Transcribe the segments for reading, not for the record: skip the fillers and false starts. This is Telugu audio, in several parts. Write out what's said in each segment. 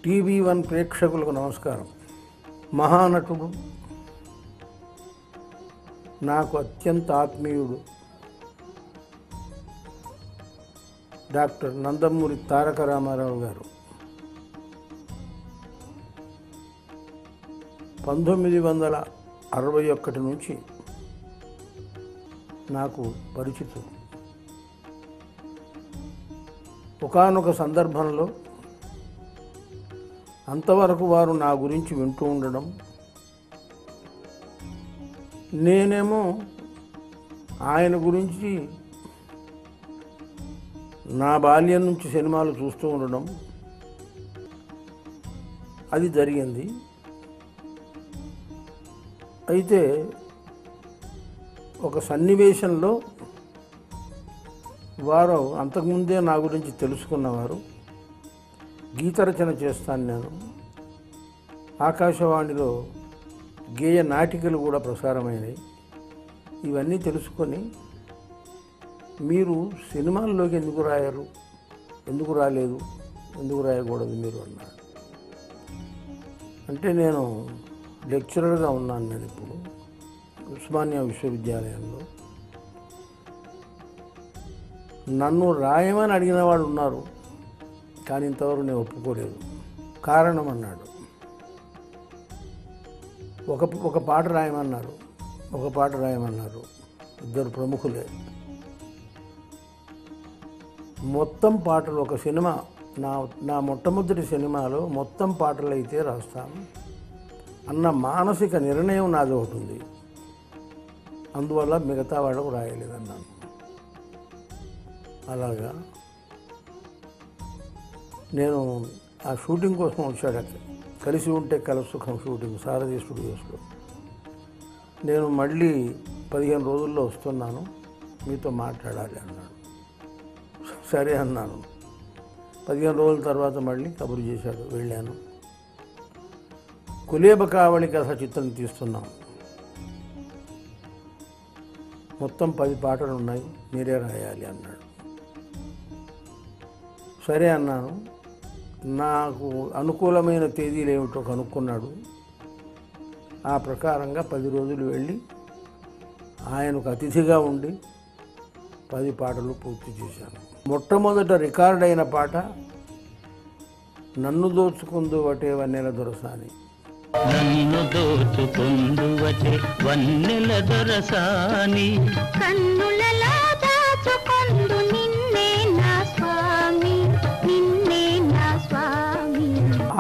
TV1 ప్రేక్షకులకు నమస్కారం. మహానటుడు, నాకు అత్యంత ఆత్మీయుడు డాక్టర్ నందమూరి తారక రామారావు గారు 1961 నుంచి నాకు పరిచితుడు. ఒకానొక సందర్భంలో అంతవరకు వారు నా గురించి వింటూ ఉండడం, నేనేమో ఆయన గురించి నా బాల్యం నుంచి సినిమాలు చూస్తూ ఉండడం, అది జరిగింది. అయితే ఒక సన్నివేశంలో వారు అంతకుముందే నా గురించి తెలుసుకున్నవారు, గీతరచన చేస్తాను నేను, ఆకాశవాణిలో గేయ నాటికలు కూడా ప్రసారమైనవి. ఇవన్నీ తెలుసుకొని మీరు సినిమాల్లోకి ఎందుకు రాయరు, ఎందుకు రాలేదు, ఎందుకు రాయకూడదు మీరు అన్నారు. అంటే నేను లెక్చరర్గా ఉన్నాను. నేను ఇప్పుడు ఉస్మానియా విశ్వవిద్యాలయంలో. నన్ను రాయమని అడిగిన వాళ్ళు ఉన్నారు, కానీ ఇంతవరకు నేను ఒప్పుకోలేదు. కారణం అన్నాడు, ఒక పాట రాయమన్నారు, ఇద్దరు ప్రముఖులే. మొత్తం పాటలు, ఒక సినిమా, నా మొట్టమొదటి సినిమాలో మొత్తం పాటలు అయితే రాస్తాను అన్న మానసిక నిర్ణయం నాది ఒకటి ఉంది. అందువల్ల మిగతా వాళ్ళకు రాయలేదన్నాను. అలాగా నేను ఆ షూటింగ్ కోసం వచ్చాడు. కలిసి ఉంటే కలసుఖం షూటింగ్ సారథి స్టూడియోస్లో. నేను మళ్ళీ 15 రోజుల్లో వస్తున్నాను, మీతో మాట్లాడాలి అన్నాడు. సరే అన్నాను. 15 రోజుల తర్వాత మళ్ళీ కబురు చేశాడు. వెళ్ళాను. కులేబ కావళి కథ చిత్రం తీస్తున్నాం, మొత్తం 10 పాటలు ఉన్నాయి, మీరే రాయాలి అన్నాడు. సరే అన్నాను. నాకు అనుకూలమైన తేదీలు ఏమిటో కనుక్కున్నాడు. ఆ ప్రకారంగా 10 రోజులు వెళ్ళి ఆయనకు అతిథిగా ఉండి 10 పాటలు పూర్తి చేశాను. మొట్టమొదట రికార్డ్ అయిన పాట నన్ను దోచుకుందు వటే వన్నెల దొరసాని. నన్ను దోచుకుందు వటే వన్నెల దొరసాని, కన్నులలో దాచుకొందు నిన్నే నా స్వామి, నిన్నే నా స్వామి.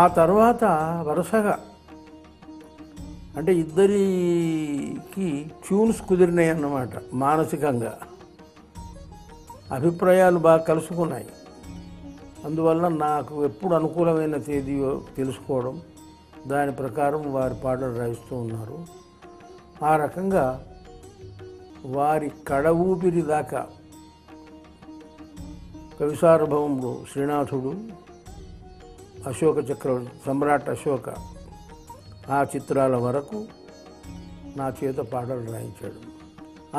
ఆ తర్వాత వరుసగా అంటే ఇద్దరికి ట్యూన్స్ కుదిరినాయి అన్నమాట. మానసికంగా అభిప్రాయాలు బాగా కలుసుకున్నాయి. అందువల్ల నాకు ఎప్పుడు అనుకూలమైన తేదీ తెలుసుకోవడం, దాని ప్రకారం వారి పాటలు రాయిస్తూ ఉన్నారు. ఆ రకంగా వారి కడ ఊపిరి దాకా కవిసార్వభౌముడు శ్రీనాథుడు, అశోక చక్రవర్తి, సమ్రాట్ అశోక, ఆ చిత్రాల వరకు నా చేత పాటలు రాయించాడు.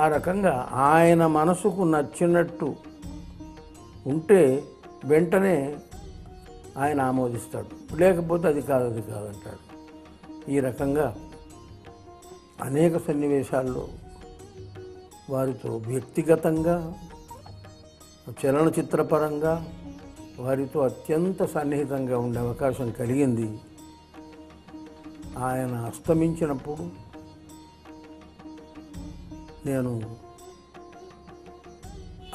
ఆ రకంగా ఆయన మనసుకు నచ్చినట్టు ఉంటే వెంటనే ఆయన ఆమోదిస్తాడు, లేకపోతే అది కాదు అంటాడు. ఈ రకంగా అనేక సన్నివేశాల్లో వారితో వ్యక్తిగతంగా, చలనచిత్రపరంగా వారితో అత్యంత సన్నిహితంగా ఉండే అవకాశం కలిగింది. ఆయన అస్తమించినప్పుడు నేను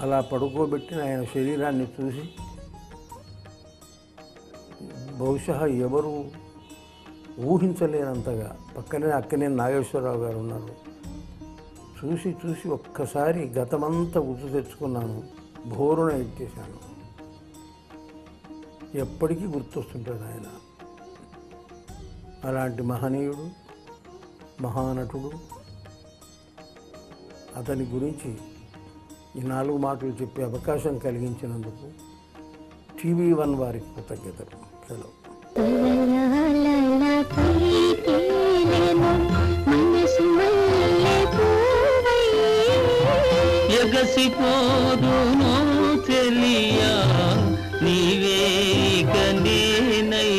అలా పడుకోబెట్టిన ఆయన శరీరాన్ని చూసి, బహుశా ఎవరు ఊహించలేనంతగా, అక్కనే నాగేశ్వరరావు గారు ఉన్నారు, చూసి ఒక్కసారి గతమంతా గుర్తు తెచ్చుకున్నాను. భోరున ఎత్తేసాను. ఎప్పటికీ గుర్తొస్తుంటాడు ఆయన. అలాంటి మహనీయుడు, మహానటుడు. అతని గురించి ఈ 4 మాటలు చెప్పే అవకాశం కలిగించినందుకు TV1 వారికి కృతజ్ఞతలు. సెలవు. మనసు మల్లె పూవై ఎగసిపోదును తెలియా నీవేక నేనై.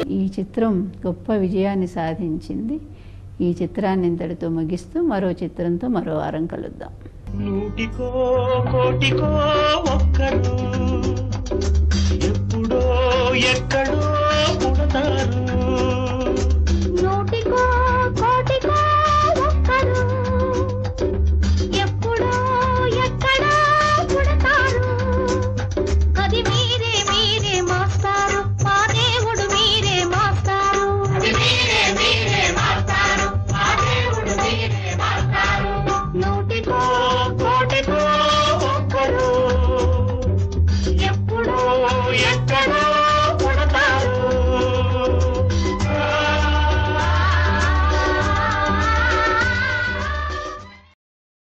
ఈ చిత్రం గొప్ప విజయాన్ని సాధించింది. ఈ చిత్రాన్ని ఇంతటితో ముగిస్తూ మరో చిత్రంతో మరో వారం కలుద్దాం. నూటికో కోటికో ఒక్కరు ఎప్పుడో ఎక్కడో పుడతారు.